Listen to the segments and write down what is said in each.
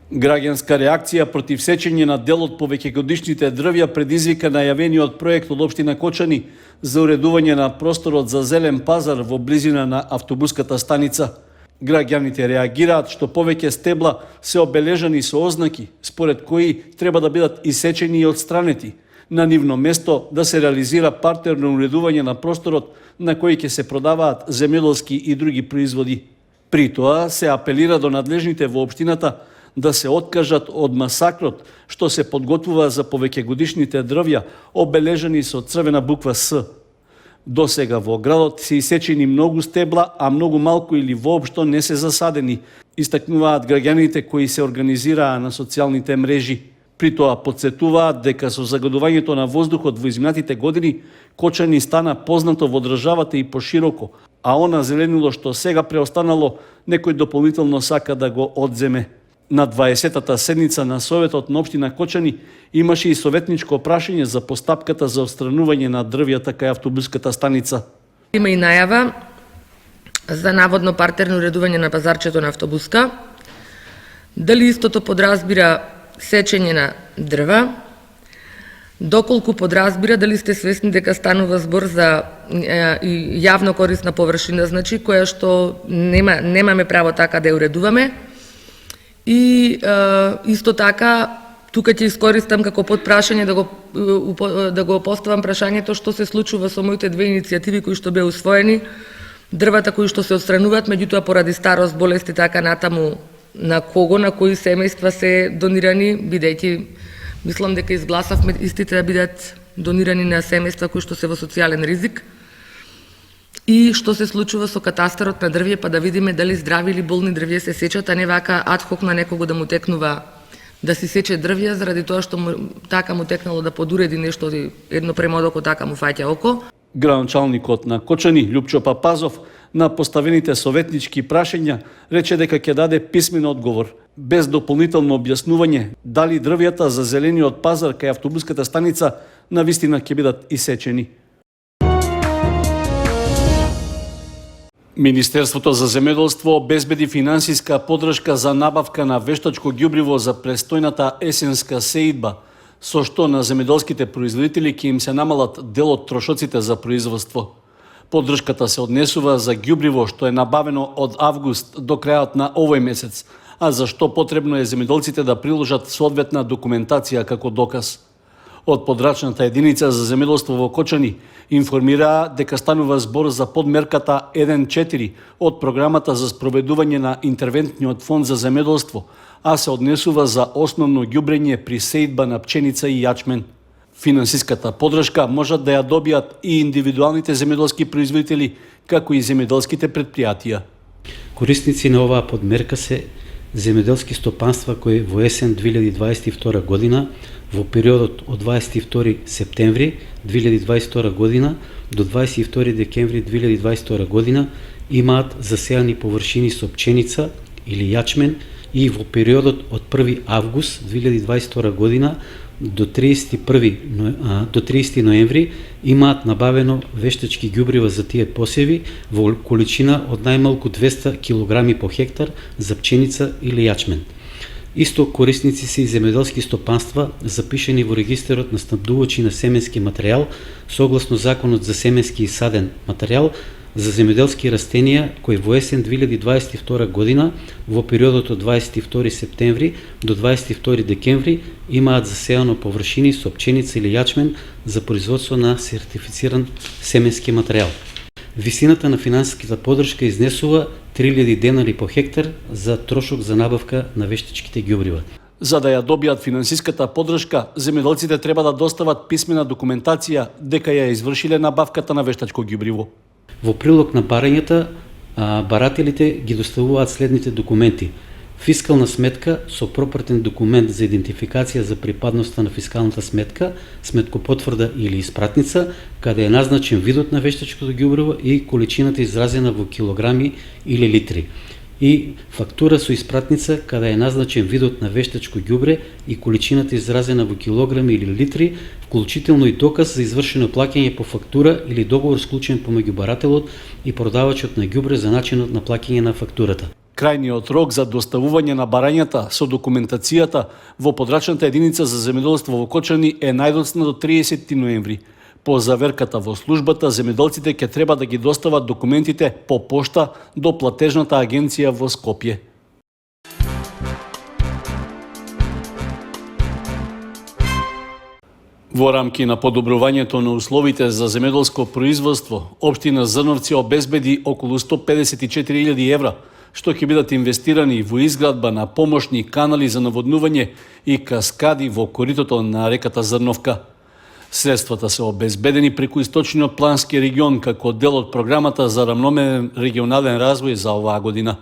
Граѓанска реакција против сечење на дел од повеќегодишните дрвја предизвика најавениот проект од општина Кочани за уредување на просторот за зелен пазар во близина на автобуската станица. Граѓаните реагираат што повеќе стебла се обележани со ознаки, според кои треба да бидат исечени и отстранети. На нивно место да се реализира партерно уредување на просторот на кој ќе се продаваат земјоделски и други производи. При тоа се апелира до надлежните во општината да се откажат од масакрот што се подготвува за повеќегодишните дрвја обележани со црвена буква С. До сега во градот се исечени многу стебла, а многу малку или воопшто не се засадени, истакнуваат граѓаните кои се организираа на социјалните мрежи. При тоа потсетуваат дека со загадувањето на воздухот во изминатите години Кочани стана познато во државата и пошироко, а она зеленило што сега преостанало некој дополнително сака да го одземе. На 20-та седница на Советот на општина Кочани имаше и советничко прашање за постапката за отстранување на дрвјата кај автобуската станица. Има и најава за наводно партерно уредување на пазарчето на автобуска. Дали истото подразбира сечење на дрва? Доколку подразбира, дали сте свесни дека станува збор за јавно корисна површина, значи која што немаме право така да ја уредуваме? И исто така, тука ќе искористам како подпрашање да го поставам прашањето што се случува со моите две иницијативи кои што беа усвоени, дрвата кои што се отстрануваат, меѓутоа поради старост, болести така натаму, на кого, на кои семејства се донирани, бидејќи мислам дека изгласавме истите да бидат донирани на семејства кои што се во социјален ризик. И што се случува со катастарот на дрвје, па да видиме дали здрави или болни дрвја се сечат, а не вака адхок на некого да му текнува да си сече дрвја, заради тоа што така му текнало да подуреди нешто едно према од око, така му фаќа око. Градоначалникот на Кочани, Лјупчо Папазов, на поставените советнички прашања, рече дека ќе даде писмен одговор, без дополнително објаснување дали дрвјата за зелениот пазар кај автобуската станица навистина ќе бидат исечени. Министерството за земјоделство обезбеди финансиска поддршка за набавка на вештачко ѓубриво за престојната есенска сеидба, со што на земјоделските производители ќе им се намалат дел од трошоците за производство. Поддршката се однесува за ѓубриво што е набавено од август до крајот на овој месец, а за што потребно е земјоделците да приложат соодветна документација како доказ. Од подрачната единица за земјоделство во Кочани информираа дека станува збор за подмерката 1.4 од програмата за спроведување на интервентниот фонд за земјоделство, а се однесува за основно ѓубрење при сеидба на пченица и јачмен. Финансиската поддршка можат да ја добијат и индивидуалните земјоделски производители, како и земјоделските претпријатија. Корисници на оваа подмерка се земјоделски стопанства кои во есен 2022 година во периодот од 22 септември 2022 година до 22 декември 2022 година имаат засејани површини со пченица или јачмен и во периодот од 1 август 2022 година до 30 ноември имаат набавено вештачки ѓубрива за тие посеви во количина од најмалку 200 кг по хектар за пченица или јачмен. Исто корисници се и земјоделски стопанства запишени во регистарот на снабдувачи на семенски материјал согласно Законот за семенски и саден материјал за земјоделски растенија кои во есен 2022 година во периодот од 22 септември до 22 декември имаат засејано површини со пченица или јачмен за производство на сертифициран семенски материјал. Висината на финансиската поддршка изнесува 3000 денари по хектар за трошок за набавка на вештачките ѓубрива. За да ја добијат финансиската поддршка, земјоделците треба да достават писмена документација дека ја извршиле набавката на вештачко ѓубриво. Во прилог на барањата, барателите ги доставуваат следните документи: фискална сметка со пропратен документ за идентификација за припадноста на фискалната сметка, сметкопотврда или испратница, каде е назначен видот на вештачкото ѓубриво и количината изразена во килограми или литри. И фактура со испратница каде е назначен видот на вештачко ѓубре и количината изразена во килограми или литри, вклучително и доказ за извршено плаќање по фактура или договор склучен помеѓу барателот и продавачот на ѓубре за начинот на плаќање на фактурата. Крајниот рок за доставување на барањата со документацијата во подрачната единица за земјоделство во Кочани е најдоцна до 30 ноември. По заверката во службата, земјоделците ќе треба да ги достават документите по пошта до платежната агенција во Скопје. Во рамки на подобрувањето на условите за земјоделско производство, општина Зрновци обезбеди околу 154.000 евра, што ќе бидат инвестирани во изградба на помошни канали за наводнување и каскади во коритото на реката Зрновка. Средствата се обезбедени преку Источниот плански регион како дел од програмата за рамномерен регионален развој за оваа година.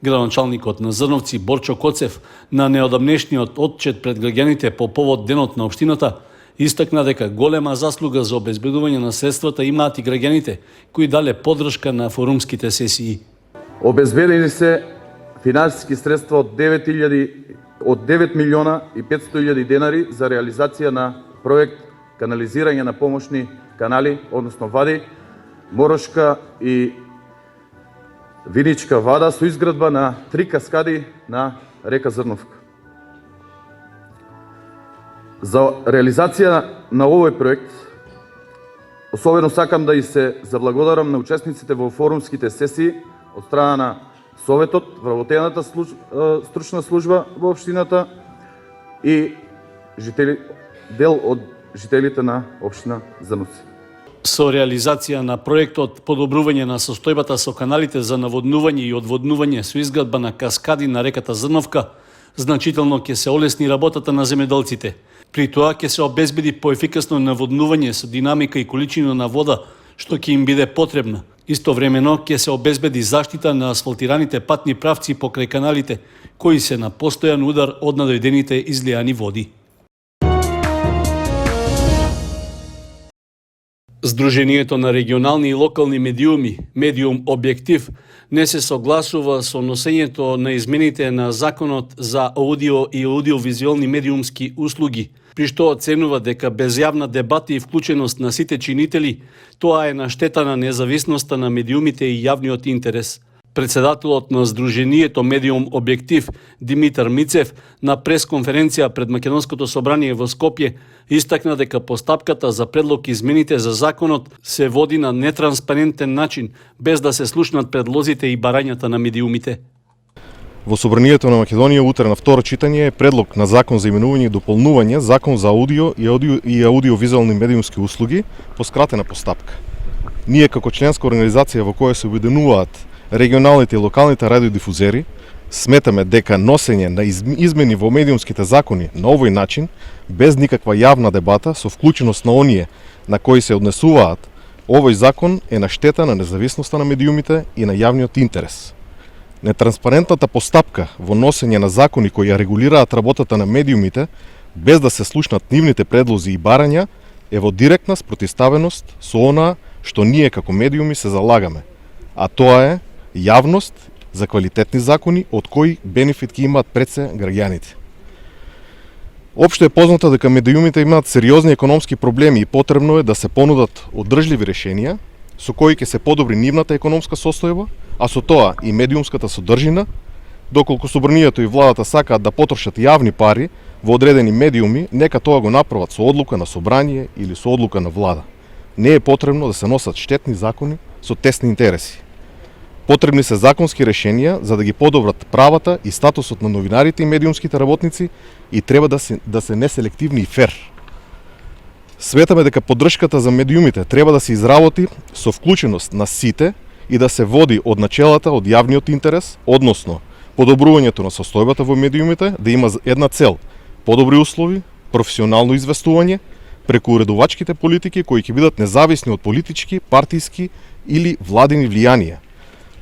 Градоначалникот на Зрновци Борчо Коцев на неодамнешниот отчет пред граѓаните по повод денот на општината истакна дека голема заслуга за обезбедување на средствата имаат и граѓаните кои дале поддршка на форумските сесии. Обезбедени се финансиски средства од 9 милиона и 500.000 денари за реализација на проект канализирање на помошни канали, односно вади, Морошка и Виничка вада со изградба на 3 каскади на река Зрновка. За реализација на овој проект, особено сакам да и се заблагодарам на учесниците во форумските сесии од страна на Советот, вработената стручна служба во општината и дел од жителите на општина Зрновци. Со реализација на проектот подобрување на состојбата со каналите за наводнување и одводнување со изградба на каскади на реката Зрновка, значително ќе се олесни работата на земјоделците. При тоа ќе се обезбеди поефикасно наводнување со динамика и количина на вода што ќе им биде потребна. Истовремено ќе се обезбеди заштита на асфалтираните патни правци покрај каналите, кои се на постојан удар од надојдените излијани води. Сдруженијето на регионални и локални медиуми, Медиум Објектив, не се согласува со носењето на измените на Законот за аудио и аудиовизуелни медиумски услуги, при што оценува дека без јавна дебата и вклученост на сите чинители, тоа е на штета на независноста на медиумите и јавниот интерес. Председателот на Сдруженијето Медиум Објектив Димитар Мицев на пресконференција пред Македонското собрание во Скопје истакна дека постапката за предлог измените за законот се води на нетранспарентен начин, без да се слушнат предлозите и барањата на медиумите. Во Собранието на Македонија утре на второ читање е предлог на закон за именување и дополнување закон за аудио и аудиовизуелни медиумски услуги по скратена постапка. Ние како членска организација во која се обединуваат регионалните и локалните радиодифузери, сметаме дека носење на измени во медиумските закони на овој начин, без никаква јавна дебата, со вклученост на оние на кои се однесуваат, овој закон е на штета на независноста на медиумите и на јавниот интерес. Нетранспарентната постапка во носење на закони кои ја регулираат работата на медиумите, без да се слушнат нивните предлози и барања, е во директна спротивставеност со онаа што ние како медиуми се залагаме, а тоа е јавност за квалитетни закони од кои бенефит ќе имаат пред се граѓаните. Општо е познато дека медиумите имаат сериозни економски проблеми и потребно е да се понудат одржливи решенија со кои ќе се подобри нивната економска состојба, а со тоа и медиумската содржина, доколку Собранието и владата сакаат да потрошат јавни пари во одредени медиуми, нека тоа го направат со одлука на собрание или со одлука на влада. Не е потребно да се носат штетни закони со тесни интереси. Потребни се законски решенија за да ги подобрат правата и статусот на новинарите и медиумските работници и треба да се неселективни и фер. Светаме дека поддршката за медиумите треба да се изработи со вклученост на сите и да се води од начелата од јавниот интерес, односно подобрувањето на состојбата во медиумите да има една цел – подобри услови, професионално известување, преку уредувачките политики кои ќе бидат независни од политички, партиски или владини влијанија.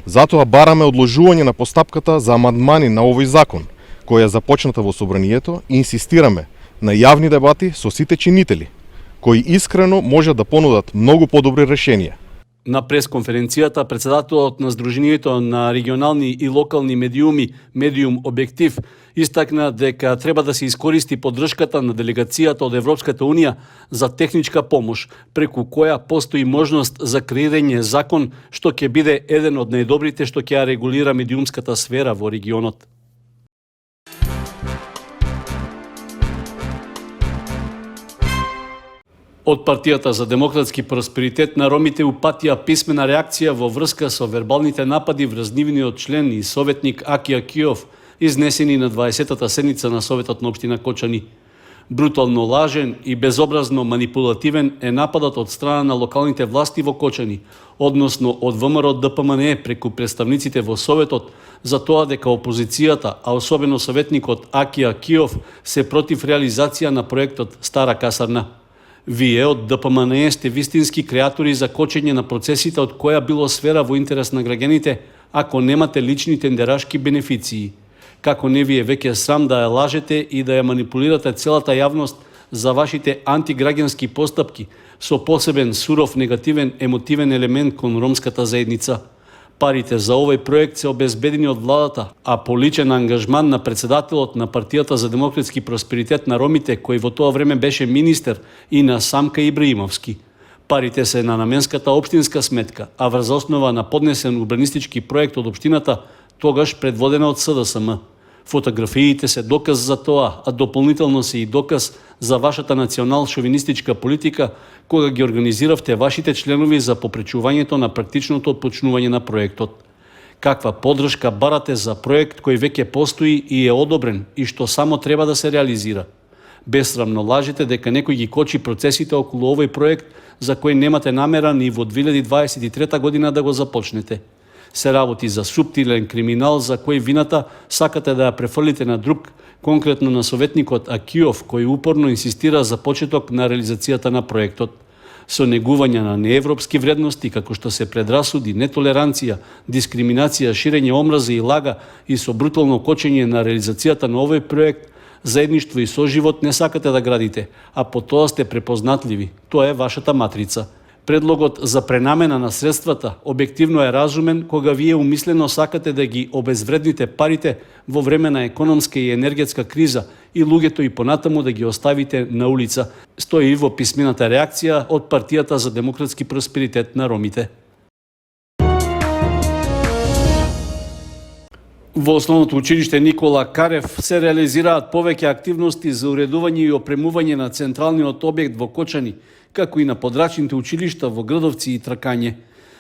Затоа бараме одложување на постапката за амандмани на овој закон, која е започната во Собранието и инсистираме на јавни дебати со сите чинители, кои искрено може да понудат многу подобри решенија. На пресконференцијата, председателот на Сдруженијето на регионални и локални медиуми, Медиум Објектив, истакна дека треба да се искористи поддршката на делегацијата од Европската Унија за техничка помош, преку која постои можност за креирање закон што ќе биде еден од најдобрите што ќе ја регулира медиумската сфера во регионот. Од Партијата за демократски просперитет на ромите упатија писмена реакција во врска со вербалните напади врз нивниот член и советник Аки Акиов, изнесени на 20-та седница на Советот на општина Кочани. Брутално лажен и безобразно манипулативен е нападот од страна на локалните власти во Кочани, односно од ВМРО ДПМН преку представниците во Советот, за тоа дека опозицијата, а особено советникот Аки Акиов, се против реализација на проектот Стара касарна. Вие од ДПМН сте вистински креатори за кочење на процесите од која било сфера во интерес на граѓаните, ако немате лични тендерашки бенефиции. Како не ви е веќе срам да ја лажете и да ја манипулирате целата јавност за вашите антиграѓански постапки со посебен суров негативен емотивен елемент кон ромската заедница. Парите за овој проект се обезбедени од владата, а по личен ангажман на председателот на Партијата за демократски просперитет на ромите, кој во тоа време беше министер, и на Самка Ибраимовски. Парите се на наменската општинска сметка, а врз основа на поднесен урбанистички проект од општината, тогаш предводена од СДСМ. Фотографиите се доказ за тоа, а дополнително се и доказ за вашата национал-шовинистичка политика, кога ги организиравте вашите членови за попречувањето на практичното отпочнување на проектот. Каква поддршка барате за проект кој веќе постои и е одобрен и што само треба да се реализира? Бесрамно лажите дека некој ги кочи процесите околу овој проект за кој немате намера ни во 2023 година да го започнете. Се работи за суптилен криминал за кој вината сакате да ја префрлите на друг, конкретно на советникот Акиов, кој упорно инсистира за почеток на реализацијата на проектот. Со негување на неевропски вредности, како што се предрасуди, нетолеранција, дискриминација, ширење омраза и лага и со брутално кочење на реализацијата на овој проект, заедништво и соживот не сакате да градите, а по тоа сте препознатливи. Тоа е вашата матрица. Предлогот за пренамена на средствата објективно е разумен кога вие умислено сакате да ги обезвредните парите во време на економска и енергетска криза и луѓето и понатаму да ги оставите на улица, стои во писмената реакција од Партијата за демократски просперитет на ромите. Во основното училиште Никола Карев се реализираат повеќе активности за уредување и опремување на централниот објект во Кочани, како и на подрачните училишта во Градовци и Тракање.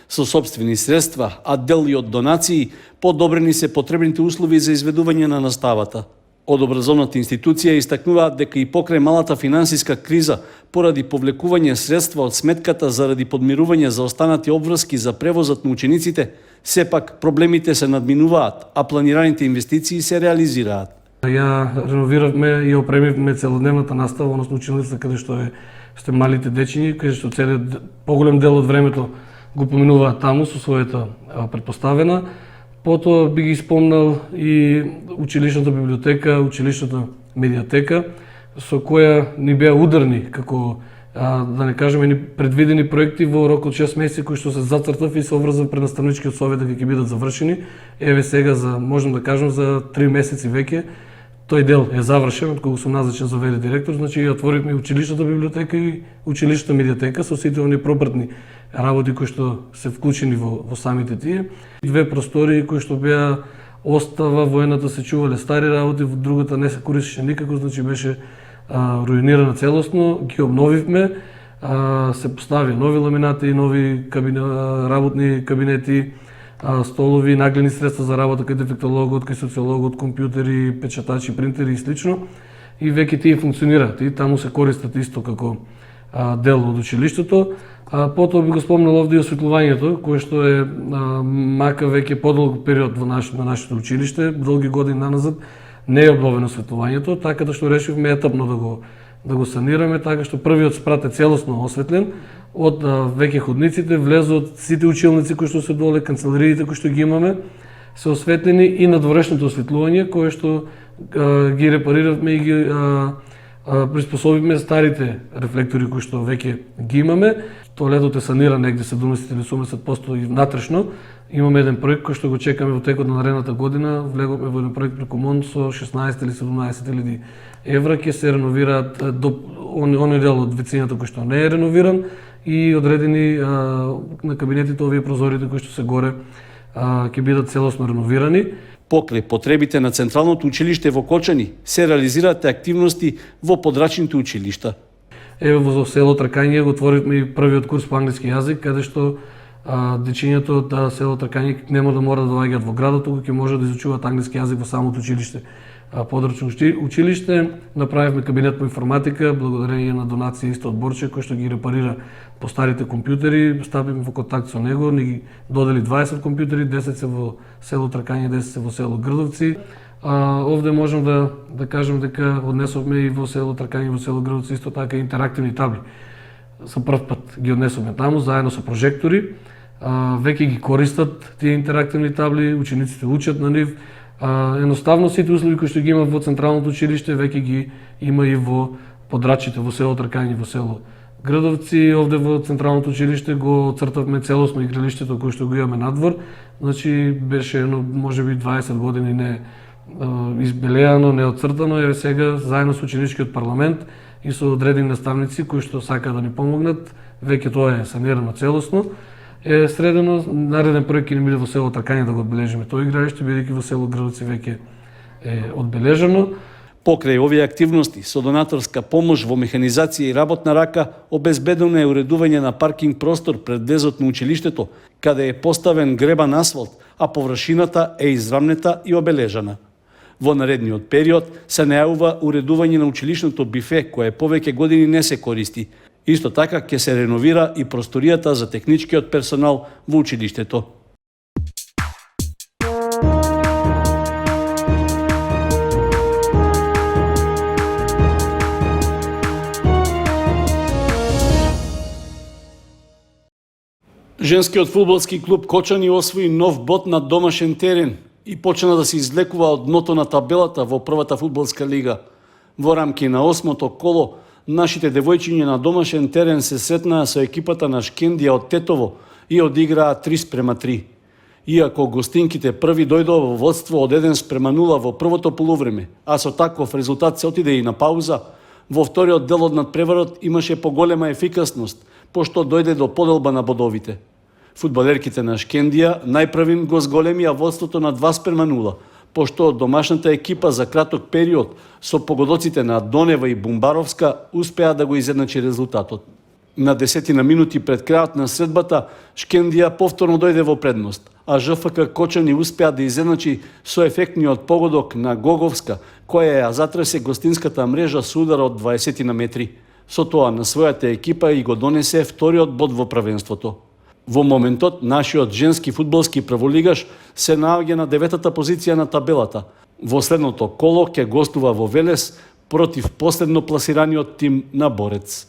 Со собствени средства, а дел и од донации, подобрени се потребните услови за изведување на наставата. Од образовната институција истакнуваат дека и покрај малата финансиска криза, поради повлекување средства од сметката заради подмирување за останати обврски за превозот на учениците, сепак проблемите се надминуваат, а планираните инвестиции се реализираат. Ја реновиравме и опремивме целодневната настава, односно училница каде што сте малите дечиња, каде што целиот поголем дел од времето го поминуваат таму со својата претпоставена. Потоа би ги спомнал и училишната библиотека, училишната медиатека, со која ни беа ударни, како да не кажеме ни предвидени проекти во рок од 6 месеци кои што се зацртав и се обврзав пред наставничкиот совет дека ќе бидат завршени. Еве сега можам да кажам за 3 месеци веќе тој дел е завршен, од кога сум назначен за ВД директор, значи ја отворивме училишната библиотека и училишната медиатека со сите оние пропратни работи кои што се вклучени во самите тие. Две простории кои што беа остава, во едната се чувале стари работи, во другата не се користеше никако, значи беше руинирана целосно, ги обновивме, се постави нови ламинати, нови работни кабинети, столови, нагледни средства за работа кај дефектологот, кај социологот, компјутери, печатачи, принтери и слично. И веќе тие функционираат и таму се користат исто како дел од училиштето. Потоа би го спомнал овде и осветлувањето, кое што е мака веќе подолг период на нашето училиште, долги години наназад, не е обновено осветлувањето, така да што решивме етапно да го санираме, така што првиот спрат е целосно осветлен, од веќе ходниците, влезот, сите училници кои што се доле, канцелариите кои што ги имаме, се осветлени и надворешното осветлување, кое што ги репариравме и ги приспособивме старите рефлектори кои што веќе ги имаме. Тоалетот е саниран негде 70 или 80% и внатрешно. Имаме еден проект кој што го чекаме во текот на наредната година. Влеговме во еден проект преку МОН со 16 или 17 илјади евра ќе се реновираат оној дел од вицината кој што не е реновиран и одредени на кабинетите овие прозорите кои што се горе ќе бидат целосно реновирани. Покрај потребите на Централното училиште во Кочани се реализираат активности во подрачните училишта. Еве во село Тракање го отворивме и првиот курс по англиски јазик, каде што дечињата од село Тракање нема да мора да доаѓаат во градот, туку ќе може да изучуваат англиски јазик во самото училиште. Подрачно училиште, направивме кабинет по информатика, благодарение на донација исто од Борче, кој што ги репарира по старите компјутери, ставивме во контакт со него, ни ги додели 20 компјутери, 10 се во село Тракање, 10 се во село Грдовци. Овде можам да кажам дека однесовме и во село Тракање и во село Грдовци исто така интерактивни табли. За прв пат ги однесовме таму, заедно со прожектори. Веќе ги користат тие интерактивни табли, учениците учат на нив. Едноставно сите услови кои што ги има во Централното училиште веќе ги има и во подрачите во село Тракање и во село Грдовци. Овде во Централното училиште го цртавме целосно игралиштето кој што го имаме надвор. Значи беше можеби 20 години не избелеано, не оцртано, еве сега заедно со ученичкиот парламент и со одредени наставници кои што сакаат да ни помогнат, веќе тоа е санирано целосно. Е средено нареден проект ќе ни биде во село Тракање да го одбележиме тоа игралиште, бидејќи во село Грдовци веќе е одбележано. Покрај овие активности, со донаторска помош во механизација и работна рака, обезбедено е уредување на паркинг простор пред влезот на училиштето, каде е поставен гребан асфалт, а површината е израмнета и обележана. Во наредниот период се најавува уредување на училишното бифе, кое повеќе години не се користи. Исто така ќе се реновира и просторијата за техничкиот персонал во училиштето. Женскиот фудбалски клуб Кочани освои нов бод на домашен терен и почна да се излекува од дното на табелата во првата фудбалска лига. Во рамки на 8-то коло, нашите девојчиња на домашен терен се сретнаа со екипата на Шкендија од Тетово и одиграа 3:3. Иако гостинките први дојдоа во водство од 1:0 во првото полувреме, а со таков резултат се отиде и на пауза, во вториот дел од надпреварот имаше поголема ефикасност, пошто дојде до поделба на бодовите. Фудбалерките на Шкендија најпрвим го зголемија водството на 2:0, пошто домашната екипа за краток период со погодоците на Донева и Бумбаровска успеа да го изедначи резултатот. На 10 минути пред крајот на средбата, Шкендија повторно дојде во предност, а ЖФК Кочани успеа да изедначи со ефектниот погодок на Гоговска, која ја затресе гостинската мрежа со удар од 20 метри. Со тоа на својата екипа и го донесе вториот бод во првенството. Во моментот, нашиот женски фудбалски прволигаш се наоѓа на 9-та позиција на табелата. Во следното коло ќе гостува во Велес против последно пласираниот тим на Борец.